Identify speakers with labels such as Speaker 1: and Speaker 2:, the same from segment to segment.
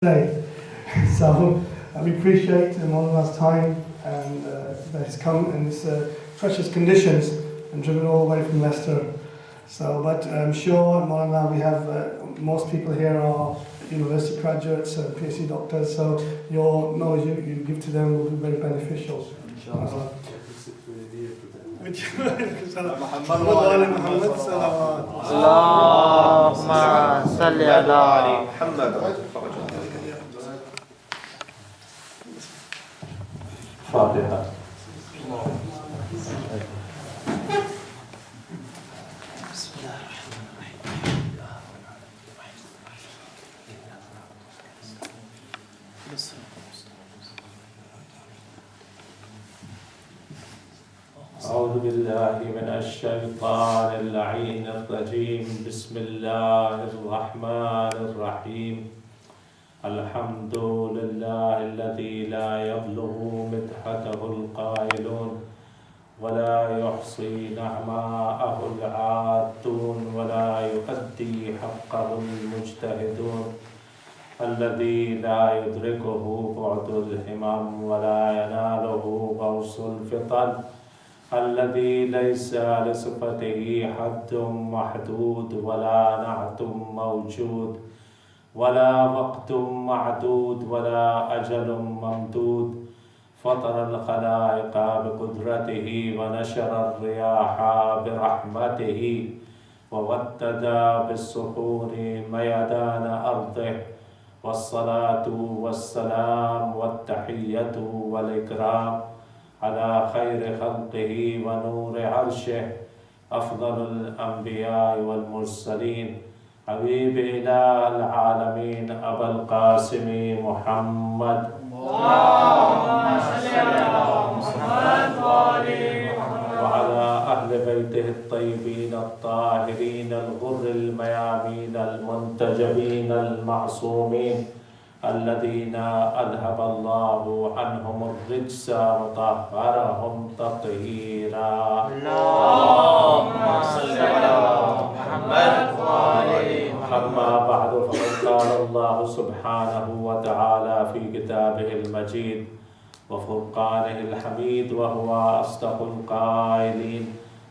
Speaker 1: Today. So we appreciate Maulana's time and that he's come in this precious conditions and driven all the way from Leicester. So, but I'm sure Maulana, we have most people here are university graduates and PhD doctors, so your knowledge you give to them will be very beneficial. Inshallah.
Speaker 2: اللهم صل على محمد.
Speaker 3: فاتحة. أعوذ بالله من الشيطان اللعين الرجيم. بسم الله الرحمن الرحيم. الحمد لله الذي لا يبلغ مدحته القائلون ولا يحصي نعماءه العادون ولا يؤدي حقه المجتهدون، الذي لا يدركه بعد الهمم ولا يناله غوص الفطن، الذي ليس لصفته حد محدود ولا نعت موجود ولا وقت معدود ولا أجل ممدود، فطر الخلائق بقدرته ونشر الرياح برحمته وودد بالسحور ميدان أرضه، والصلاة والسلام والتحية والإكرام على خير خلقه ونور عرشه، أفضل الأنبياء والمرسلين، حبيب إله العالمين أبا القاسم محمد. اللهم صل على محمد وعلى أهل بيته الطيبين الطاهرين الغر الميامين المنتجبين المعصومين، الذين أذهب الله عنهم الرجس وطهرهم تطهيرا.
Speaker 2: اللهم صل على محمد
Speaker 3: أما بعد، فقد قال الله سبحانه وتعالى في كتابه المجيد وفرقانه الحميد وهو أصدق القائلين.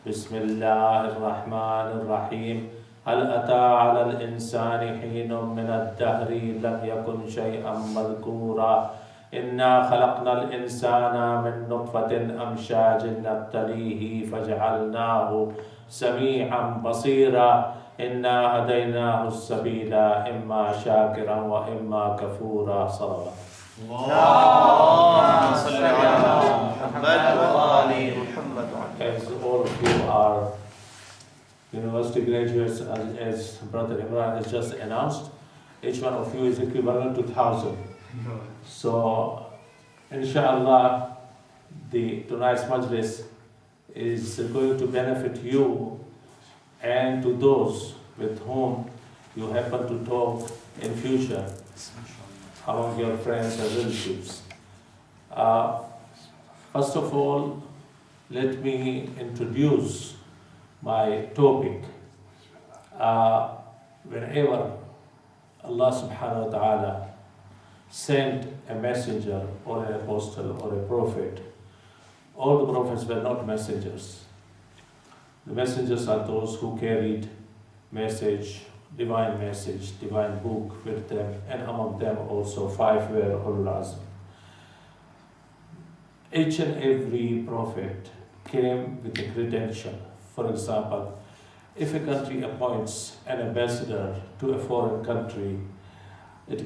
Speaker 3: بسم الله الرحمن الرحيم. هل أتى على الإنسان حين من الدهر لم يكن شيئا مذكورا، إنا خلقنا الإنسان من نطفة أمشاج نبتليه فجعلناه سميعا بصيرا، إنا هديناه السبيل إما شاكرا وإما كفورا. صلوات.
Speaker 2: اللهم صل على محمد وآل محمد.
Speaker 3: As all of you are university graduates, as Brother Imran has just announced, each one of you is equivalent to 1,000. So, inshallah, tonight's Majlis is going to benefit you and to those with whom you happen to talk in future among your friends and relatives. First of all, let me introduce my topic. Whenever Allah subhanahu wa ta'ala sent a messenger or an apostle or a prophet, all the prophets were not messengers. The messengers are those who carried message, divine book with them, and among them also 5 were Ulul Azm. Each and every prophet came with a credential. For example, if a country appoints an ambassador to a foreign country, the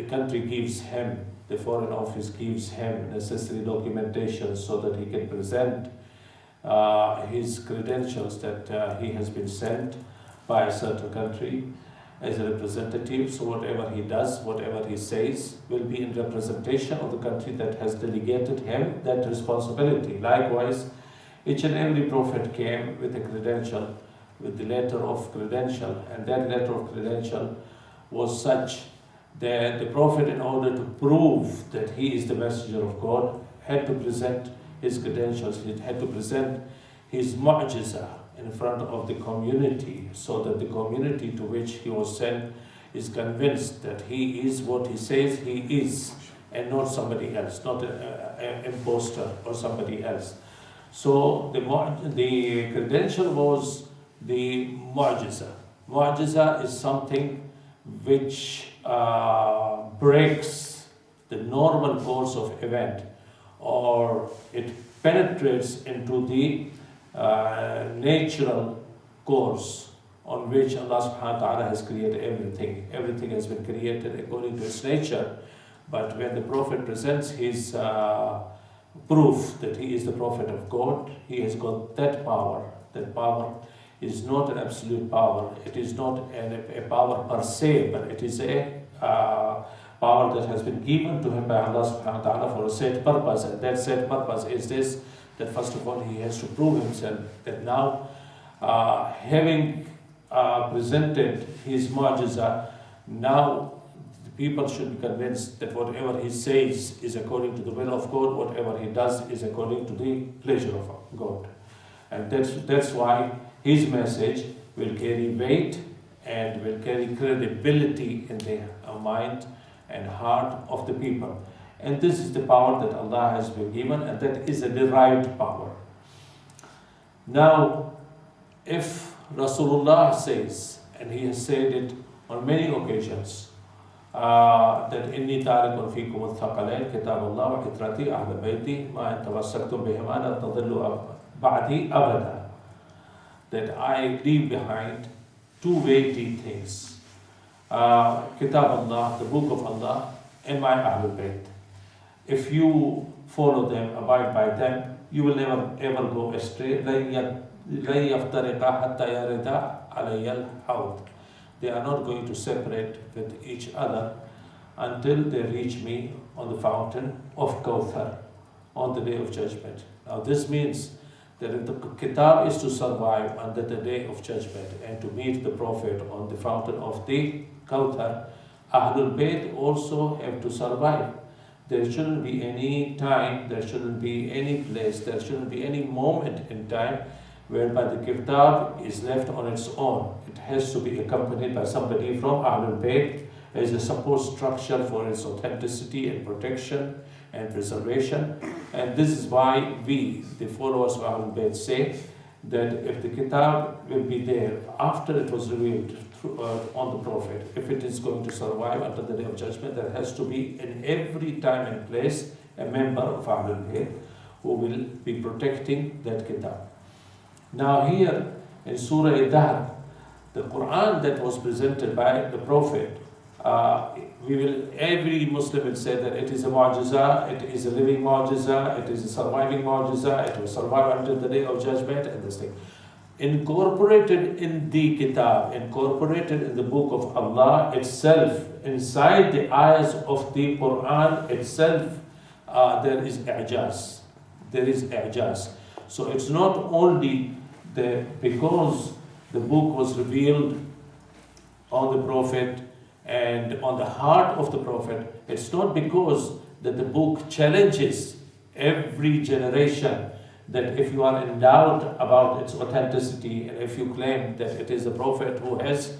Speaker 3: country gives him, the foreign office gives him necessary documentation so that he can present his credentials that he has been sent by a certain country as a representative. So whatever he does, whatever he says, will be in representation of the country that has delegated him that responsibility. Likewise, each and every prophet came with a credential, with the letter of credential, and that letter of credential was such that the prophet, in order to prove that he is the messenger of God, had to present his credentials, he had to present his mu'jiza in front of the community, so that the community to which he was sent is convinced that he is what he says he is, and not somebody else, not an imposter or somebody else. So the credential was the mu'jiza. Mu'jiza is something which breaks the normal course of event, or it penetrates into the natural course on which Allah subhanahu wa ta'ala has created everything. Everything has been created according to its nature. But when the Prophet presents his proof that he is the Prophet of God, he has got that power. That power is not an absolute power. It is not a power per se, but it is a power that has been given to him by Allah subhanahu wa ta'ala for a set purpose. And that set purpose is this, that first of all he has to prove himself, that now having presented his mu'jiza, now the people should be convinced that whatever he says is according to the will of God, whatever he does is according to the pleasure of God. And that's why his message will carry weight and will carry credibility in the mind and heart of the people. And this is the power that Allah has been given, and that is a derived power. Now, if Rasulullah says, and he has said it on many occasions, that إني تارك فيكم الثقلين كتاب الله وحترتي أهل بيتي ما إن تمسكتم بهما لا تضلوا بعدي أبدا, that I leave behind two weighty things, Kitab Allah, the book of Allah, and my Ahlulbayt. If you follow them, abide by them, you will never ever go astray. They are not going to separate with each other until they reach me on the fountain of Kawthar on the day of judgment. Now this means that if the kitab is to survive under the day of judgment and to meet the Prophet on the fountain of the Kawthar, Ahlul Bayt also have to survive. There shouldn't be any time, there shouldn't be any place, there shouldn't be any moment in time whereby the kitab is left on its own. It has to be accompanied by somebody from Ahlul Bayt as a support structure for its authenticity and protection and preservation. And this is why we, the followers of Ahlul Bayt, say that if the kitab will be there after it was revealed on the Prophet, if it is going to survive until the day of judgment, there has to be in every time and place a member of Ahlul Bayt who will be protecting that kitab. Now here in Surah Al-Zahra, the Quran that was presented by the Prophet, every Muslim will say that it is a mu'jiza, it is a living mu'jiza, it is a surviving mu'jiza, it will survive until the day of judgment, and this thing. Incorporated in the kitab, incorporated in the book of Allah itself, inside the ayahs of the Quran itself, there is i'jaz. There is i'jaz. So it's not only because the book was revealed on the Prophet and on the heart of the Prophet, it's not because that the book challenges every generation, that if you are in doubt about its authenticity and if you claim that it is the Prophet who has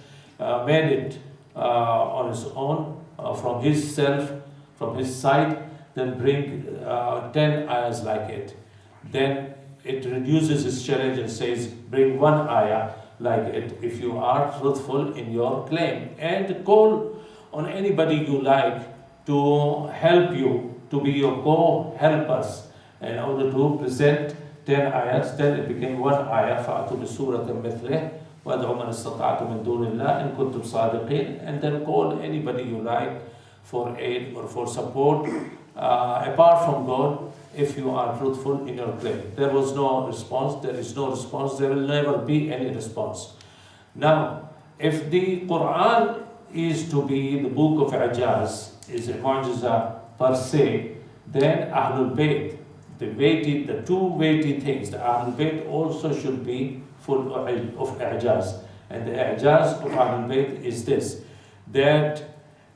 Speaker 3: made it on his own, from his self, from his side, then bring 10 ayahs like it. Then it reduces its challenge and says, bring one ayah like it if you are truthful in your claim, and call on anybody you like to help you, to be your co-helpers in order to present 10 ayahs. Then it became one ayah, فَأْتُوا بِسُورَةٍ مِثْلِهِ وَادْعُوا مَنِ اسْتَطَعْتُم مِّن دُونِ اللَّهِ إِن كُنتُمْ صَادِقِينَ, and then call anybody you like for aid or for support apart from God if you are truthful in your claim. There was no response, there is no response, there will never be any response. Now, if the Quran is to be the book of Ijaz, is a mu'jiza per se, then Ahlul Bayt, the two weighty things, the Ahlul Bayt also should be full of Ijaz. And the Ijaz of Ahlul Bayt is this, that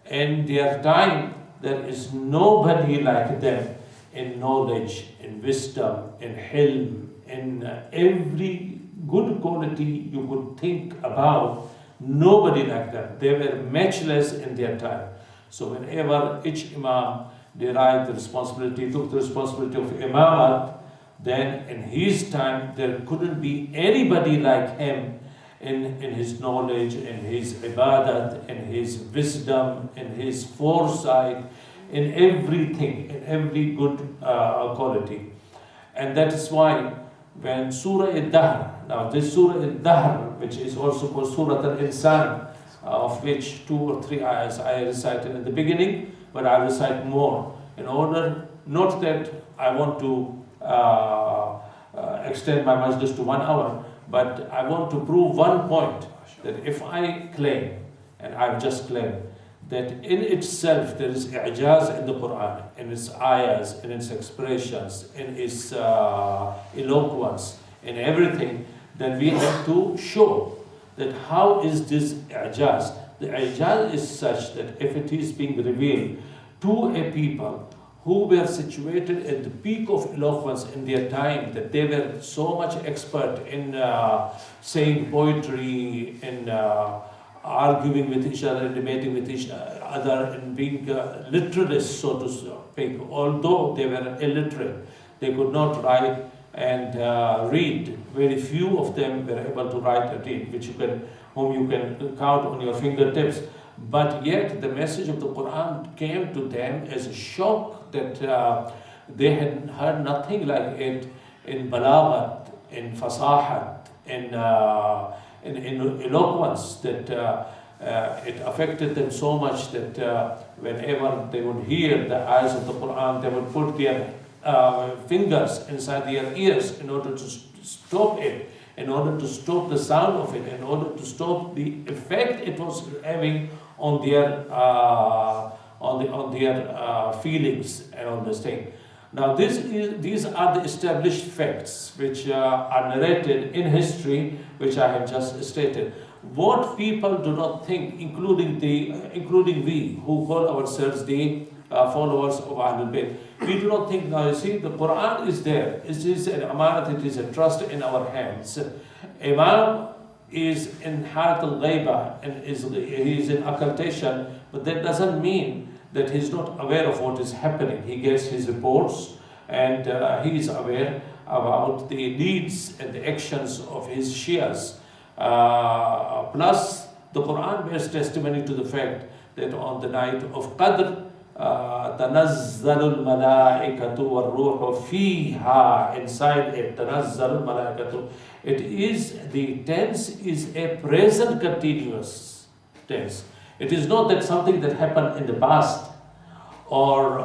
Speaker 3: in their time there is nobody like them in knowledge, in wisdom, in hilm, in every good quality you could think about. Nobody like them. They were matchless in their time. So whenever each Imam derived the responsibility, took the responsibility of Imamat, then in his time there couldn't be anybody like him in his knowledge, in his ibadat, in his wisdom, in his foresight, in everything, in every good quality. And that is why when Surah Al-Dahr, now this Surah Al-Dahr, which is also called Surah Al-Insan, of which 2 or 3 ayahs I recited in the beginning, but I recite more in order, not that I want to extend my majlis to 1 hour, but I want to prove one point, that if I claim, and I've just claimed, that in itself there is i'jaz in the Quran, in its ayahs, in its expressions, in its eloquence, in everything, then we have to show that how is this i'jaz. The i'jaz is such that if it is being revealed to a people who were situated at the peak of eloquence in their time, that they were so much expert in saying poetry, in arguing with each other, debating with each other, and being literalists, so to speak. Although they were illiterate, they could not write and read. Very few of them were able to write and read, whom you can count on your fingertips. But yet the message of the Quran came to them as a shock that they had heard nothing like it in balaghat, in fasahat, in eloquence, that it affected them so much that whenever they would hear the ayahs of the Quran, they would put their fingers inside their ears in order to stop it, in order to stop the sound of it, in order to stop the effect it was having on their feelings and on this thing. Now these are the established facts which are narrated in history, which I have just stated. What people do not think, including we who call ourselves the followers of Ahlulbayt, we do not think. Now you see, the Quran is there. It is an amanat, it is a trust in our hands. Imam is in Halat al-Ghaiba, and he is in occultation, but that doesn't mean that he's not aware of what is happening. He gets his reports, and he is aware about the deeds and the actions of his Shias. Plus, the Quran bears testimony to the fact that on the night of Qadr, تنزل الملائكة والروح فيها, inside it, تنزل الملائكة. It is, the tense is a present continuous tense. It is not that something that happened in the past or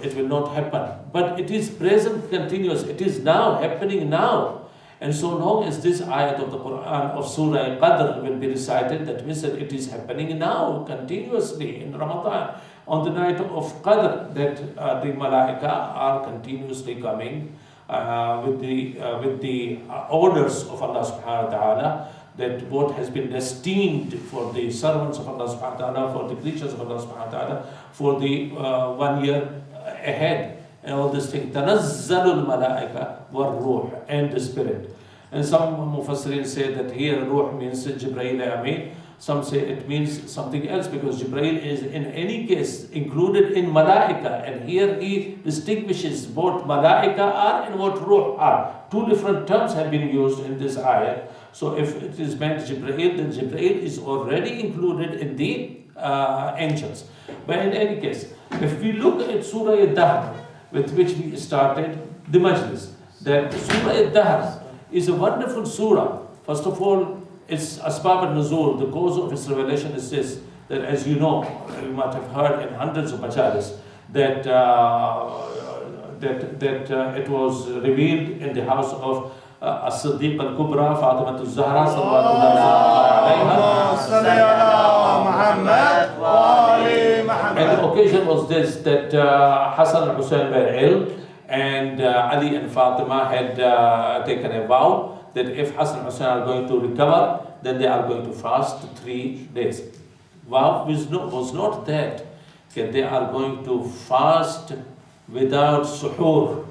Speaker 3: it will not happen, but it is present continuous. It is now, happening now. And so long as this ayat of the Quran of Surah Qadr will be recited, that means that it is happening now, continuously in Ramadan. On the night of Qadr, that the Malaika are continuously coming with the orders of Allah subhanahu wa ta'ala, that what has been destined for the servants of Allah subhanahu wa ta'ala, for the creatures of Allah subhanahu wa ta'ala, for the 1 year ahead, and all this thing. تَنَزَّلُ الْمَلَائِكَةُ وَالْرُوحُ, and the spirit. And some Mufassirin say that here Ruh means Jibreel Amin. Some say it means something else, because Jibreel is in any case included in Malaika, and here he distinguishes what Malaika are and what Ruh are. Two different terms have been used in this ayat. So if it is meant Jibreel, then Jibreel is already included in the angels. But in any case, if we look at Surah Al-Dahr, with which we started the Majlis, that Surah Al-Dahr is a wonderful surah. First of all, its asbab al-nuzul, the cause of its revelation is this, that as you know, you might have heard in hundreds of majalis, that it was revealed in the house of As-Siddiq al-Kubra, Fatima Al-Zahra, and the occasion was this, that Hassan and Hussein were ill, and Ali and Fatima had taken a vow that if Hassan and Hussein are going to recover, then they are going to fast 3 days. Vow was not that they are going to fast without suhoor.